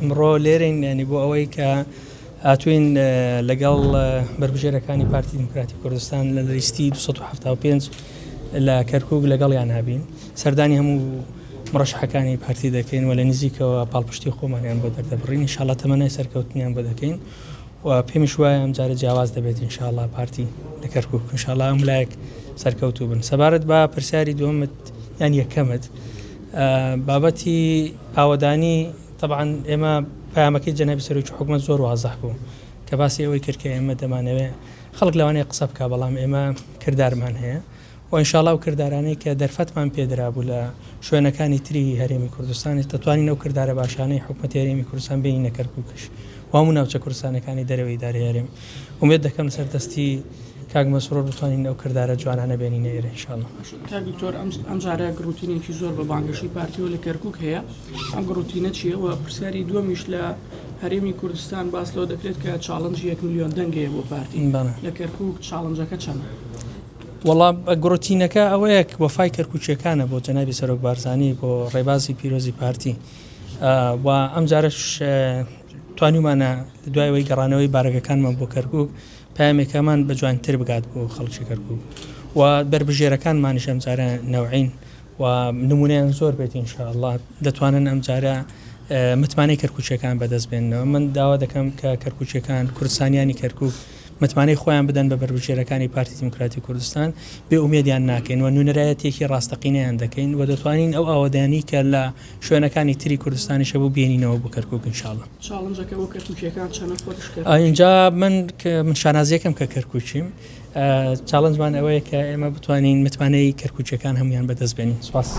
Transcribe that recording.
ئەمڕۆ لێرەین ینی بۆ ئەوەی کە هاتوین لەگەڵ بربژێرەکانی پارتی دموکراتی کوردستان لە لیستی 275 لە کەرکووک لەگەڵیان هابین سەردانی هەموو مڕەشحەکانی پارتی دەکەین و لە نزیکەوە پاڵپشتی خۆمانیان بۆ دەردەبڕین ئینشاڵڵا تەمەنای سەرکەوتنیان بۆ دەکەین و پێمیش وایە ئەمجارە جیاواز دەبێت ئینشاڵڵا پارتی لە کەرکووک ئینشاڵڵا ئەم لایەک سەرکەوتوو بن. سەبارەت بە پرسیاری دووەمت یان یەکەمت بابەتی ئاوەدانی طبعاً ئێمە پەیامەکەی جەنابی سەرۆکی حکوومەت زۆر وازەح بوو کە باسی ئەوەی کرد کە ئێمە دەمانەوێت خەڵک لەوانەیە قسە بکە بەڵام ئێمە کردارمان هەیە و ئینشاڵڵا و کردارانەی کە دەرفەتمان پێدرا بوو لە شوێنەکانی تری هەرێمی کوردستان دەتوانین ئەو کردارە باشانەی حکوومەتی هەرێمی کوردستان بینە کەرکووکش و هەموو ناوچە کوردستانەکانی دەرەوەی داری هەرێم ومێد دەکەم سەردەستی کاک مەسرۆر بتوانین ئەو کردارە جوانانە بێنینە ئێرە ئینشاڵڵا. کاک دکتۆر ئەم جارە گروتینێکی زۆر بە بانگەشی پارتیۆ لە کەرکووک هەیە ئەم گروتینە چیە و پرسیاری دووەمیش لە هەرێمی کوردستان باس لەوە دەکرێت کە چاڵنج 1 ملیۆن دەنگەیە بۆ پارتی لە کەرکووک چاڵنجەکە چەندە؟ وەڵام گروتینەکە ئەوەیە وەفای کەرکووچیەکانە بۆ جەنابی سەرۆک بارزانی بۆ ڕێبازی پیرۆزی پارتی و ئەم جارەش توانیمانە دوایەوەی گەڕانەوەی بارەکەکانمان بۆ کەرکووک پامێکەمان بە جوانتر بگات بۆ خەڵکی کەرکووک و بربژێرەکانمانیش ئەم جارە نەوعین و نمونەیان زۆر بێت ئینشاءڵڵا دەتوانن ئەم جارە متمانەی کەرکووچیەکان بەدەست بێنەوە. من داوا دەکەم کە کەرکووچیەکان کوردستانیانی کەرکووک متمانەی خۆیان بدەن بە بربژێرەکانی پارتی دموکراتی کوردستان بێ ئومێدیان ناکەین و نونەرایەتێکی ڕاستەقینەیان دەکەین و دەتوانین ئەو ئاوەدانی کە لە شوێنەکانی تری کوردستانیشە بوو بێنینەوە بۆ کەرکووک ئینشاڵڵا. چاڵنجەکە بۆ کەرکووچیەکان چەندە خۆتش کرد؟ اینجا من شانازیەکەم کە کەرکووچیم چاڵنجمان ئەوەیە کە ئێمە بتوانین متمانەی کەرکووچیەکان هەمویان بەدەست بێنین. سوپاس.